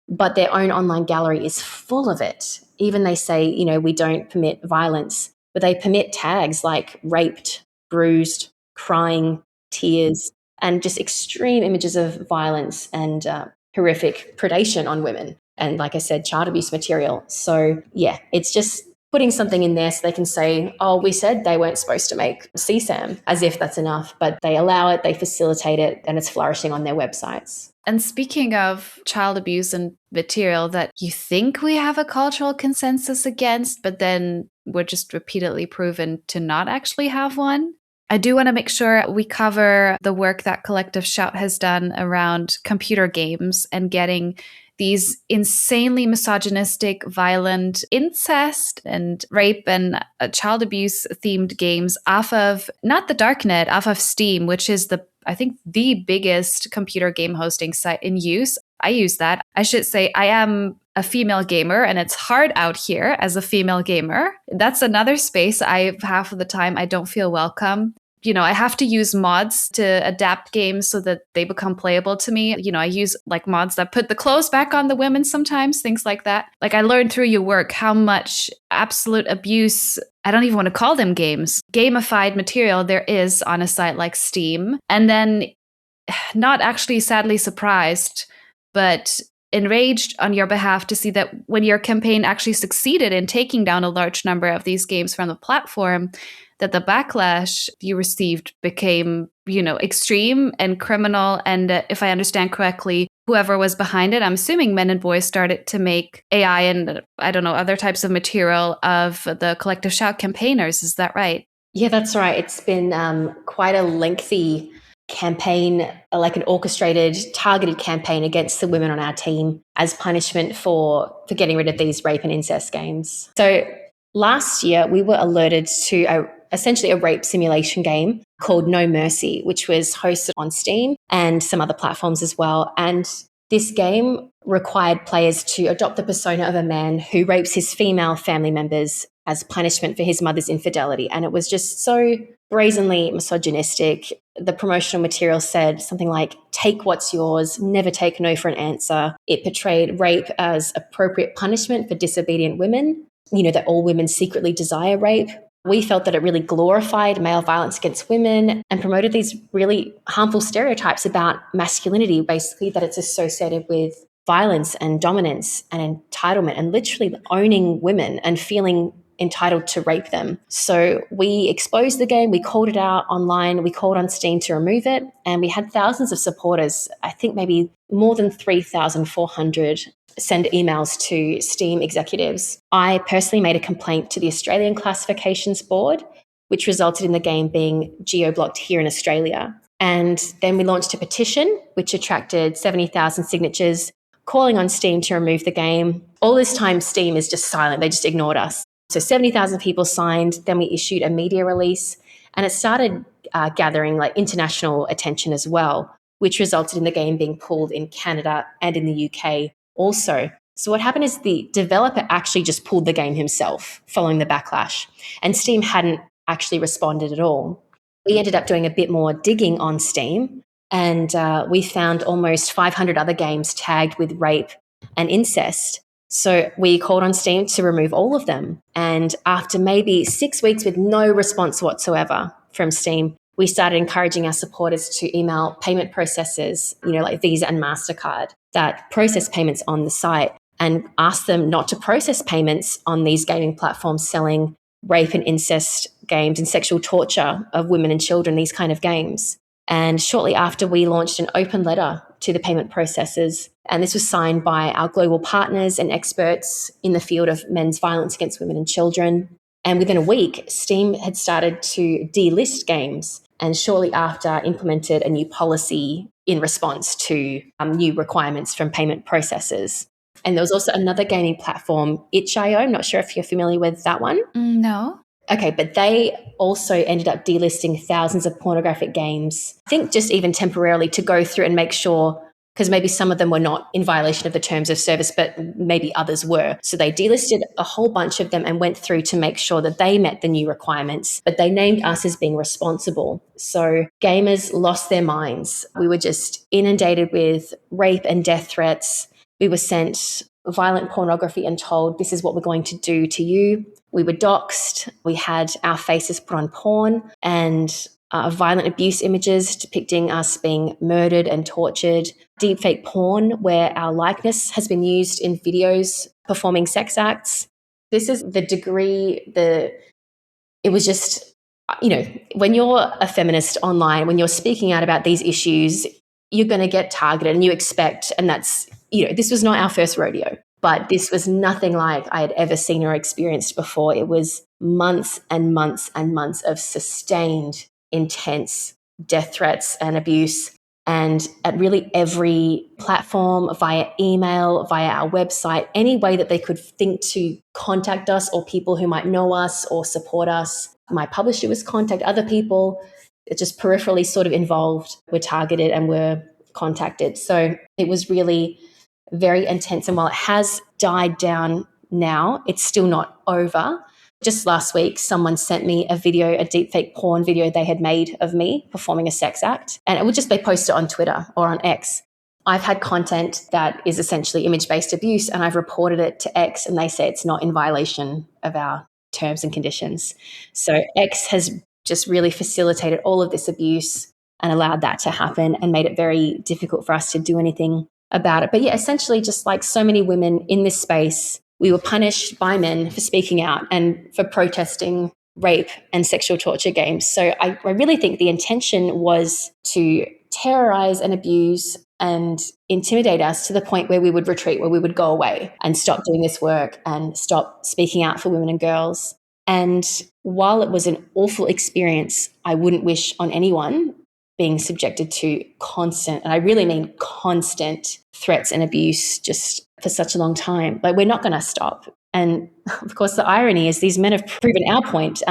But their own online gallery is full of it. Even they say, we don't permit violence, but they permit tags like raped, bruised, crying, tears, and just extreme images of violence and horrific predation on women. And like I said, child abuse material. So yeah, it's just putting something in there so they can say, oh, we said they weren't supposed to make CSAM, as if that's enough. But they allow it, they facilitate it, and it's flourishing on their websites. And speaking of child abuse and material that you think we have a cultural consensus against, but then we're just repeatedly proven to not actually have one, I do want to make sure we cover the work that Collective Shout has done around computer games and getting these insanely misogynistic, violent incest and rape and child abuse themed games off of, not the darknet, off of Steam, which is I think the biggest computer game hosting site in use. I use that. I should say I am a female gamer, and it's hard out here as a female gamer. That's another space half of the time I don't feel welcome. I have to use mods to adapt games so that they become playable to me. I use like mods that put the clothes back on the women sometimes, things like that. Like I learned through your work how much absolute abuse, I don't even want to call them games, gamified material there is on a site like Steam. And then not actually sadly surprised, but enraged on your behalf to see that when your campaign actually succeeded in taking down a large number of these games from the platform, that the backlash you received became, extreme and criminal. And if I understand correctly, whoever was behind it, I'm assuming men and boys, started to make AI and other types of material of the Collective Shout campaigners. Is that right? Yeah, that's right. It's been quite a lengthy campaign, like an orchestrated, targeted campaign against the women on our team as punishment for getting rid of these rape and incest games. So last year, we were alerted to essentially a rape simulation game called No Mercy, which was hosted on Steam and some other platforms as well. And this game required players to adopt the persona of a man who rapes his female family members as punishment for his mother's infidelity. And it was just so brazenly misogynistic. The promotional material said something like, take what's yours, never take no for an answer. It portrayed rape as appropriate punishment for disobedient women, that all women secretly desire rape. We felt that it really glorified male violence against women and promoted these really harmful stereotypes about masculinity, basically that it's associated with violence and dominance and entitlement and literally owning women and feeling entitled to rape them. So we exposed the game, we called it out online, we called on Steam to remove it, and we had thousands of supporters, I think maybe more than 3,400 send emails to Steam executives. I personally made a complaint to the Australian Classifications Board, which resulted in the game being geo-blocked here in Australia. And then we launched a petition, which attracted 70,000 signatures, calling on Steam to remove the game. All this time, Steam is just silent. They just ignored us. So 70,000 people signed. Then we issued a media release, and it started gathering like international attention as well, which resulted in the game being pulled in Canada and in the UK also. So what happened is the developer actually just pulled the game himself following the backlash, and Steam hadn't actually responded at all. We ended up doing a bit more digging on Steam, and we found almost 500 other games tagged with rape and incest. So we called on Steam to remove all of them. And after maybe 6 weeks with no response whatsoever from Steam, we started encouraging our supporters to email payment processors, like Visa and MasterCard, that process payments on the site, and ask them not to process payments on these gaming platforms selling rape and incest games and sexual torture of women and children, these kind of games. And shortly after, we launched an open letter to the payment processors, and this was signed by our global partners and experts in the field of men's violence against women and children. And within a week, Steam had started to delist games, and shortly after implemented a new policy in response to new requirements from payment processors. And there was also another gaming platform, itch.io. I'm not sure if you're familiar with that one. No. Okay, but they also ended up delisting thousands of pornographic games, I think just even temporarily to go through and make sure, because maybe some of them were not in violation of the terms of service, but maybe others were. So they delisted a whole bunch of them and went through to make sure that they met the new requirements, but they named us as being responsible. So gamers lost their minds. We were just inundated with rape and death threats. We were sent violent pornography and told, this is what we're going to do to you. We were doxxed. We had our faces put on porn and violent abuse images depicting us being murdered and tortured. Deepfake porn, where our likeness has been used in videos performing sex acts. This is the degree, it was just, when you're a feminist online, when you're speaking out about these issues, you're going to get targeted and you expect, and that's, this was not our first rodeo. But this was nothing like I had ever seen or experienced before. It was months and months and months of sustained, intense death threats and abuse. And at really every platform, via email, via our website, any way that they could think to contact us or people who might know us or support us. My publisher was contact other people. It just peripherally sort of involved, were targeted and were contacted. So it was really very intense. And while it has died down now, it's still not over. Just last week, someone sent me a video, a deepfake porn video they had made of me performing a sex act. And it would just, they post it on Twitter or on X. I've had content that is essentially image-based abuse, and I've reported it to X, and they say it's not in violation of our terms and conditions. So X has just really facilitated all of this abuse and allowed that to happen and made it very difficult for us to do anything about it. But yeah, essentially just like so many women in this space, we were punished by men for speaking out and for protesting rape and sexual torture games. So I really think the intention was to terrorize and abuse and intimidate us to the point where we would retreat, where we would go away and stop doing this work and stop speaking out for women and girls. And while it was an awful experience, I wouldn't wish on anyone being subjected to constant, and I really mean constant, threats and abuse just for such a long time. Like, we're not going to stop. And of course, the irony is these men have proven our point,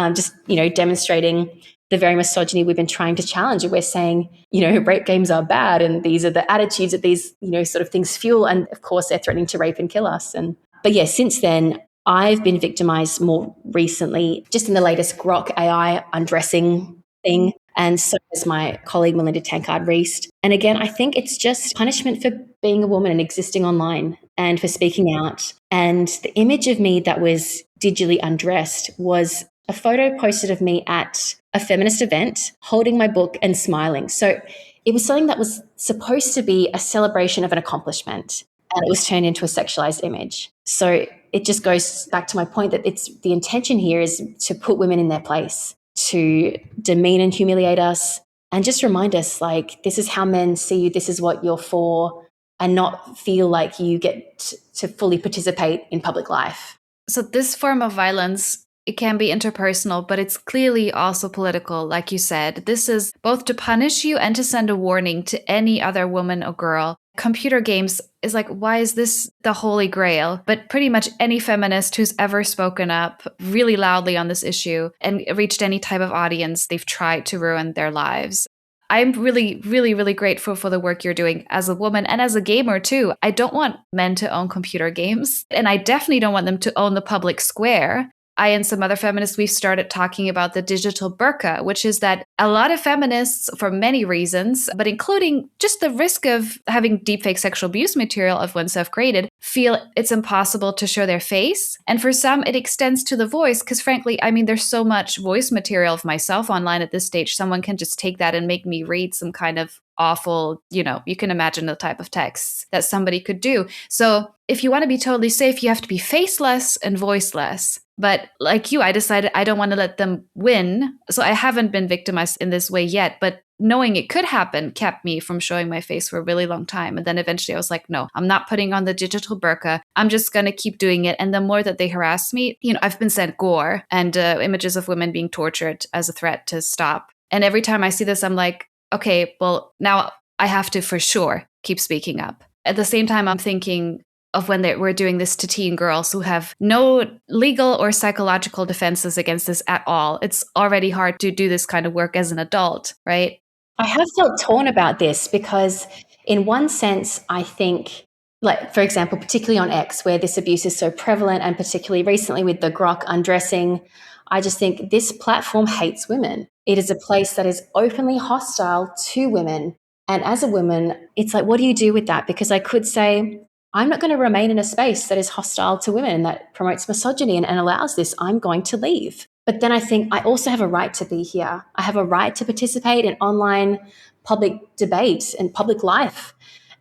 demonstrating the very misogyny we've been trying to challenge. We're saying, rape games are bad, and these are the attitudes that these, sort of things fuel. And of course, they're threatening to rape and kill us. But yeah, since then, I've been victimized more recently, just in the latest Grok AI undressing thing. And so is my colleague, Melinda Tankard-Reist. And again, I think it's just punishment for being a woman and existing online and for speaking out. And the image of me that was digitally undressed was a photo posted of me at a feminist event, holding my book and smiling. So it was something that was supposed to be a celebration of an accomplishment, and it was turned into a sexualized image. So it just goes back to my point that it's the intention here is to put women in their place, to demean and humiliate us, and just remind us, like, this is how men see you, this is what you're for, and not feel like you get to fully participate in public life. So this form of violence, it can be interpersonal, but it's clearly also political. Like you said, this is both to punish you and to send a warning to any other woman or girl. Computer games is like, why is this the holy grail? But pretty much any feminist who's ever spoken up really loudly on this issue and reached any type of audience, they've tried to ruin their lives. I'm really, really, really grateful for the work you're doing as a woman and as a gamer too. I don't want men to own computer games, and I definitely don't want them to own the public square. I and some other feminists, we've started talking about the digital burqa, which is that a lot of feminists, for many reasons, but including just the risk of having deepfake sexual abuse material of oneself created, feel it's impossible to show their face. And for some, it extends to the voice, because frankly, I mean, there's so much voice material of myself online at this stage. Someone can just take that and make me read some kind of awful, you can imagine the type of texts that somebody could do. So if you want to be totally safe, you have to be faceless and voiceless. But like you, I decided I don't want to let them win. So I haven't been victimized in this way yet, but knowing it could happen kept me from showing my face for a really long time. And then eventually I was like, no, I'm not putting on the digital burqa. I'm just going to keep doing it. And the more that they harass me, I've been sent gore and images of women being tortured as a threat to stop. And every time I see this, I'm like, okay, well, now I have to for sure keep speaking up. At the same time, I'm thinking of when we're doing this to teen girls who have no legal or psychological defenses against this at all. It's already hard to do this kind of work as an adult, right? I have felt torn about this because in one sense, I think, like, for example, particularly on X, where this abuse is so prevalent, and particularly recently with the grok undressing, I just think this platform hates women. It is a place that is openly hostile to women. And as a woman, it's like, what do you do with that? Because I could say, I'm not going to remain in a space that is hostile to women and that promotes misogyny and allows this. I'm going to leave. But then I think I also have a right to be here. I have a right to participate in online public debate and public life.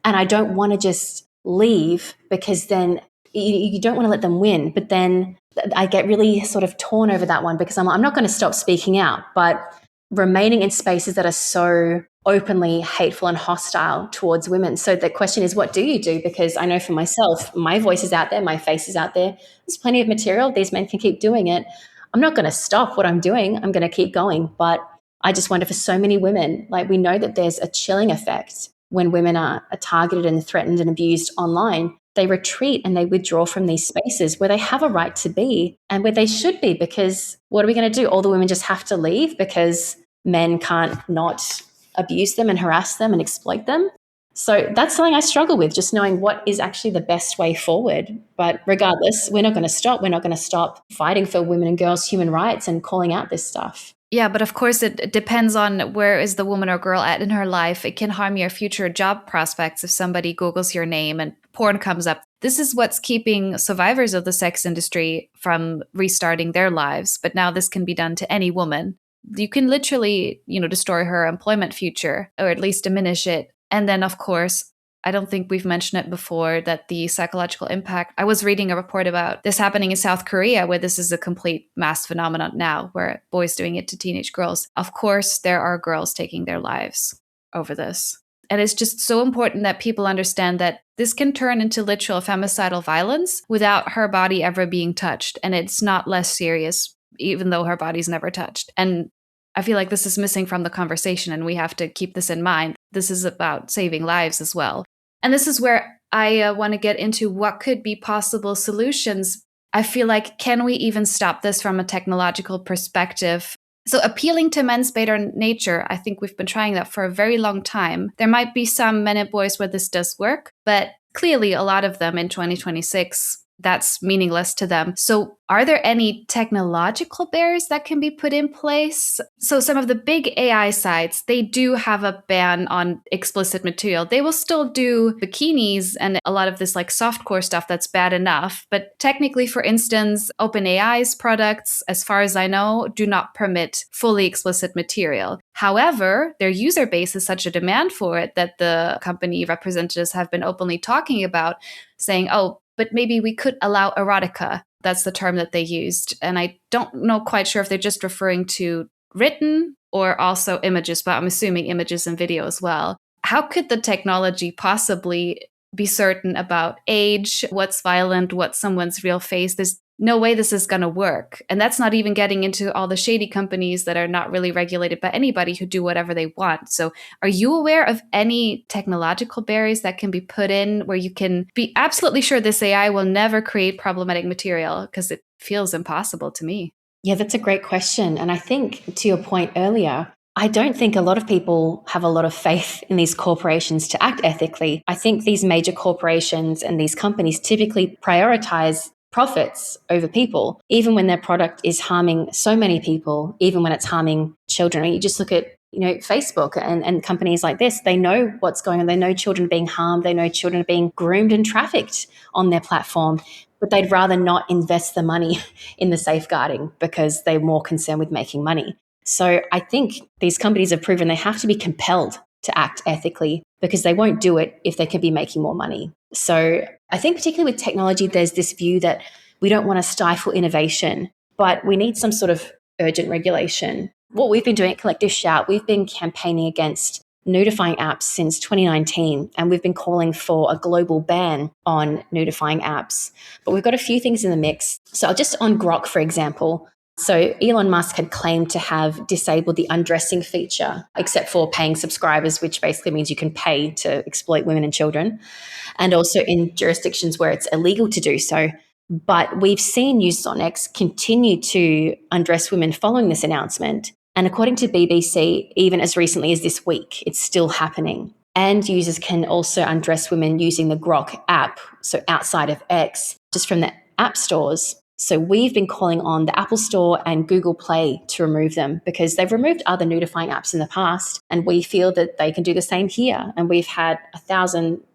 And I don't want to just leave, because then you don't want to let them win. But then I get really sort of torn over that one, because I'm not going to stop speaking out, but remaining in spaces that are so openly hateful and hostile towards women. So the question is, what do you do? Because I know for myself, my voice is out there, my face is out there. There's plenty of material. These men can keep doing it. I'm not going to stop what I'm doing. I'm going to keep going. But I just wonder, for so many women, like, we know that there's a chilling effect when women are targeted and threatened and abused online. They retreat and they withdraw from these spaces where they have a right to be and where they should be, because what are we going to do? All the women just have to leave because men can't not abuse them and harass them and exploit them? So that's something I struggle with, just knowing what is actually the best way forward. But regardless, we're not going to stop. We're not going to stop fighting for women and girls' human rights and calling out this stuff. Yeah, but of course, it depends on where is the woman or girl at in her life. It can harm your future job prospects if somebody Googles your name and porn comes up. This is what's keeping survivors of the sex industry from restarting their lives. But now this can be done to any woman. You can literally, destroy her employment future, or at least diminish it. And then, of course, I don't think we've mentioned it before, that the psychological impact. I was reading a report about this happening in South Korea, where this is a complete mass phenomenon now, where boys doing it to teenage girls. Of course, there are girls taking their lives over this. And it's just so important that people understand that this can turn into literal femicidal violence without her body ever being touched. And it's not less serious, even though her body's never touched. And I feel like this is missing from the conversation, and we have to keep this in mind. This is about saving lives as well. And this is where I want to get into what could be possible solutions. I feel like, can we even stop this from a technological perspective? So appealing to men's better nature, I think we've been trying that for a very long time. There might be some men and boys where this does work, but clearly a lot of them in 2026 that's meaningless to them. So are there any technological barriers that can be put in place? So some of the big AI sites, they do have a ban on explicit material. They will still do bikinis and a lot of this like softcore stuff that's bad enough. But technically, for instance, OpenAI's products, as far as I know, do not permit fully explicit material. However, their user base is such a demand for it that the company representatives have been openly talking about, saying, oh, but maybe we could allow erotica. That's the term that they used. And I don't know quite sure if they're just referring to written or also images, but I'm assuming images and video as well. How could the technology possibly be certain about age, what's violent, what's someone's real face? There's no way this is going to work. And that's not even getting into all the shady companies that are not really regulated by anybody who do whatever they want. So are you aware of any technological barriers that can be put in where you can be absolutely sure this AI will never create problematic material? Because it feels impossible to me. Yeah, that's a great question. And I think to your point earlier, I don't think a lot of people have a lot of faith in these corporations to act ethically. I think these major corporations and these companies typically prioritize profits over people, even when their product is harming so many people, even when it's harming children. You just look at Facebook and companies like this, they know what's going on. They know children are being harmed. They know children are being groomed and trafficked on their platform, but they'd rather not invest the money in the safeguarding because they're more concerned with making money. So I think these companies have proven they have to be compelled to act ethically because they won't do it if they could be making more money. So I think particularly with technology, there's this view that we don't want to stifle innovation, but we need some sort of urgent regulation. What we've been doing at Collective Shout, we've been campaigning against nudifying apps since 2019, and we've been calling for a global ban on nudifying apps. But we've got a few things in the mix. So just on Grok, for example, so Elon Musk had claimed to have disabled the undressing feature, except for paying subscribers, which basically means you can pay to exploit women and children, and also in jurisdictions where it's illegal to do so. But we've seen users on X continue to undress women following this announcement. And according to BBC, even as recently as this week, it's still happening. And users can also undress women using the Grok app, so outside of X, just from the app stores. So we've been calling on the Apple Store and Google Play to remove them because they've removed other nudifying apps in the past, and we feel that they can do the same here. And we've had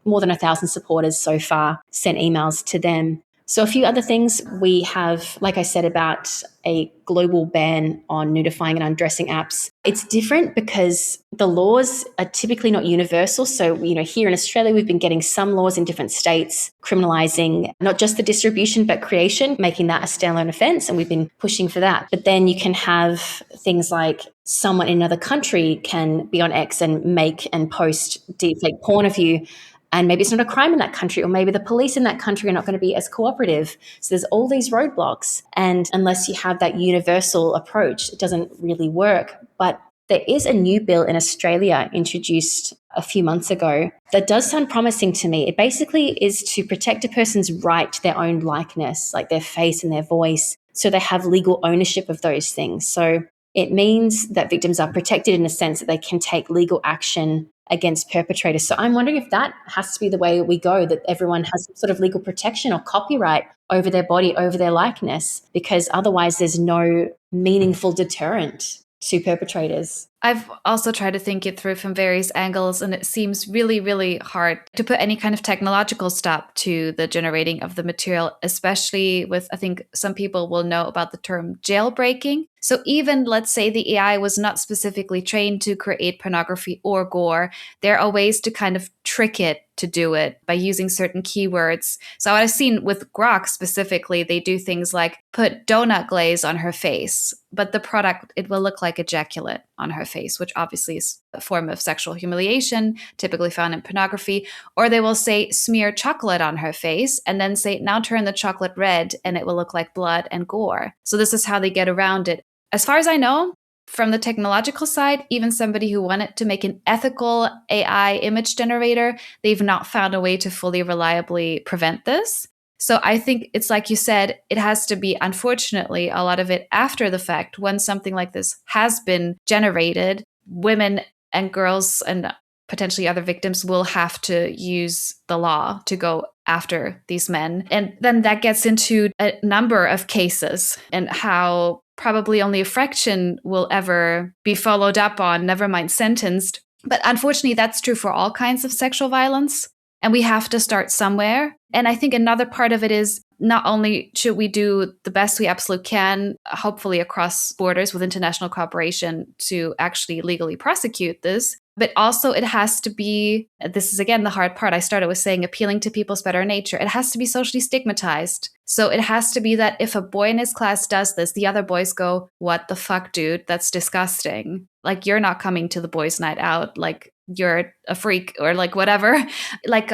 more than 1,000 supporters so far send emails to them. So a few other things we have, like I said, about a global ban on nudifying and undressing apps. It's different because the laws are typically not universal. So, here in Australia, we've been getting some laws in different states criminalizing not just the distribution, but creation, making that a standalone offense. And we've been pushing for that. But then you can have things like someone in another country can be on X and make and post deepfake porn of you. And maybe it's not a crime in that country, or maybe the police in that country are not going to be as cooperative. So there's all these roadblocks. And unless you have that universal approach, it doesn't really work. But there is a new bill in Australia introduced a few months ago that does sound promising to me. It basically is to protect a person's right to their own likeness, like their face and their voice, so they have legal ownership of those things. So it means that victims are protected in a sense that they can take legal action against perpetrators. So I'm wondering if that has to be the way we go, that everyone has some sort of legal protection or copyright over their body, over their likeness, because otherwise there's no meaningful deterrent to perpetrators. I've also tried to think it through from various angles, and it seems really, really hard to put any kind of technological stop to the generating of the material, especially with, I think some people will know about the term jailbreaking. So even, let's say the AI was not specifically trained to create pornography or gore, there are ways to kind of trick it to do it by using certain keywords. So what I've seen with Grok specifically, they do things like put donut glaze on her face, but the product, it will look like ejaculate on her face, which obviously is a form of sexual humiliation, typically found in pornography. Or they will say smear chocolate on her face and then say, now turn the chocolate red and it will look like blood and gore. So this is how they get around it. As far as I know, from the technological side, even somebody who wanted to make an ethical AI image generator, they've not found a way to fully reliably prevent this. So I think it's like you said, it has to be, unfortunately, a lot of it after the fact, when something like this has been generated, women and girls and potentially other victims will have to use the law to go after these men. And then that gets into a number of cases and how probably only a fraction will ever be followed up on, never mind sentenced. But unfortunately, that's true for all kinds of sexual violence. And we have to start somewhere. And I think another part of it is not only should we do the best we absolutely can, hopefully across borders with international cooperation to actually legally prosecute this, but also it has to be, this is again the hard part, I started with saying appealing to people's better nature. It has to be socially stigmatized. So it has to be that if a boy in his class does this, the other boys go, what the fuck, dude? That's disgusting. Like, you're not coming to the boys' night out. Like, you're a freak or like whatever. Like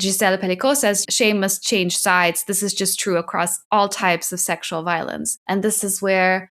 Giselle Pellicot says, shame must change sides. This is just true across all types of sexual violence. And this is where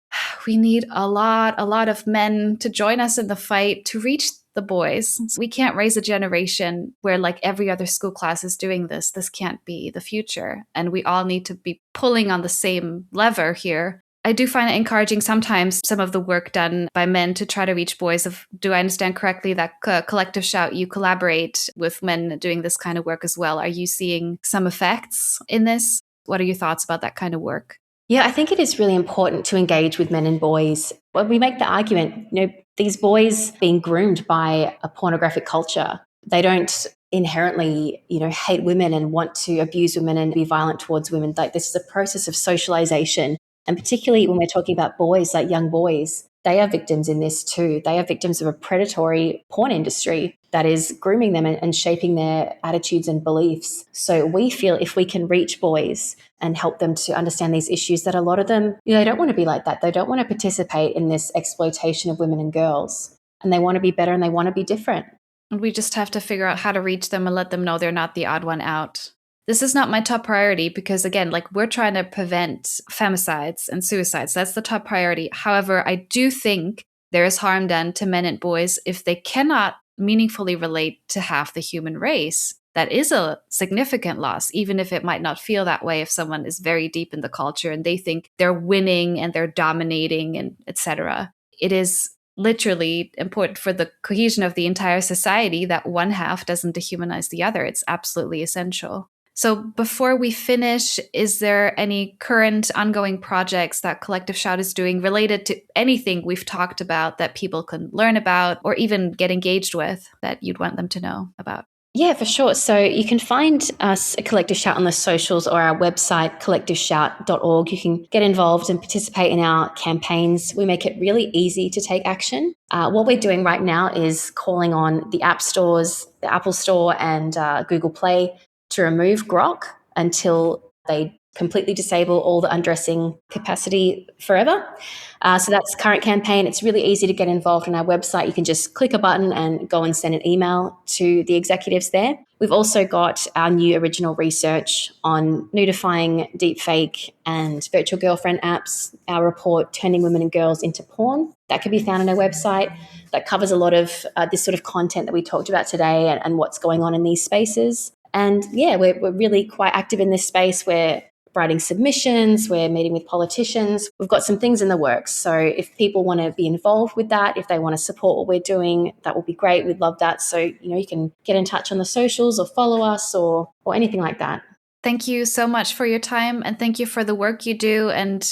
we need a lot of men to join us in the fight to reach the boys. So we can't raise a generation where like every other school class is doing this. This can't be the future. And we all need to be pulling on the same lever here. I do find it encouraging sometimes some of the work done by men to try to reach boys. Do I understand correctly that Collective Shout, you collaborate with men doing this kind of work as well? Are you seeing some effects in this? What are your thoughts about that kind of work? Yeah, I think it is really important to engage with men and boys. When we make the argument, these boys being groomed by a pornographic culture, they don't inherently, hate women and want to abuse women and be violent towards women. Like, this is a process of socialization. And particularly when we're talking about boys, like young boys, they are victims in this too. They are victims of a predatory porn industry that is grooming them and shaping their attitudes and beliefs. So we feel if we can reach boys and help them to understand these issues, that a lot of them, they don't want to be like that. They don't want to participate in this exploitation of women and girls. And they want to be better and they want to be different. And we just have to figure out how to reach them and let them know they're not the odd one out. This is not my top priority because, again, like, we're trying to prevent femicides and suicides. That's the top priority. However, I do think there is harm done to men and boys if they cannot meaningfully relate to half the human race. That is a significant loss, even if it might not feel that way if someone is very deep in the culture and they think they're winning and they're dominating and etc. It is literally important for the cohesion of the entire society that one half doesn't dehumanize the other. It's absolutely essential. So before we finish, is there any current ongoing projects that Collective Shout is doing related to anything we've talked about that people can learn about or even get engaged with that you'd want them to know about? Yeah, for sure. So you can find us at Collective Shout on the socials or our website, collectiveshout.org. You can get involved and participate in our campaigns. We make it really easy to take action. What we're doing right now is calling on the app stores, the Apple Store and Google Play to remove Grok until they completely disable all the undressing capacity forever. So that's the current campaign. It's really easy to get involved on our website. You can just click a button and go and send an email to the executives there. We've also got our new original research on nudifying, deepfake and virtual girlfriend apps, our report, Turning Women and Girls into Porn. That can be found on our website. That covers a lot of this sort of content that we talked about today and what's going on in these spaces. And yeah, we're really quite active in this space. We're writing submissions, we're meeting with politicians. We've got some things in the works. So if people want to be involved with that, if they want to support what we're doing, that would be great. We'd love that. So, you can get in touch on the socials or follow us or anything like that. Thank you so much for your time and thank you for the work you do. And,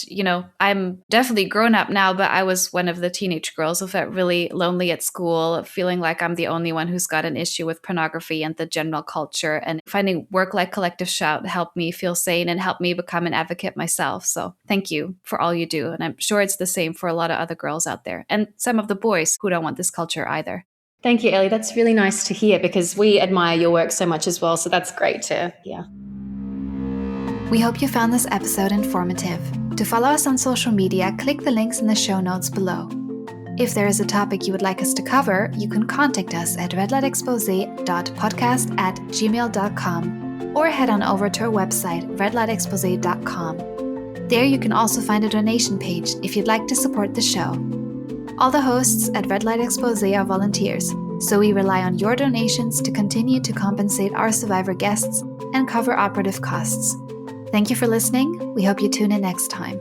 I'm definitely grown up now, but I was one of the teenage girls who felt really lonely at school, feeling like I'm the only one who's got an issue with pornography and the general culture. And finding work like Collective Shout helped me feel sane and helped me become an advocate myself. So thank you for all you do. And I'm sure it's the same for a lot of other girls out there and some of the boys who don't want this culture either. Thank you, Elly. That's really nice to hear because we admire your work so much as well. So that's great to hear. We hope you found this episode informative. To follow us on social media, click the links in the show notes below. If there is a topic you would like us to cover, you can contact us at redlightexposé.podcast@gmail.com or head on over to our website, redlightexposé.com. There you can also find a donation page if you'd like to support the show. All the hosts at Red Light Exposé are volunteers, so we rely on your donations to continue to compensate our survivor guests and cover operative costs. Thank you for listening. We hope you tune in next time.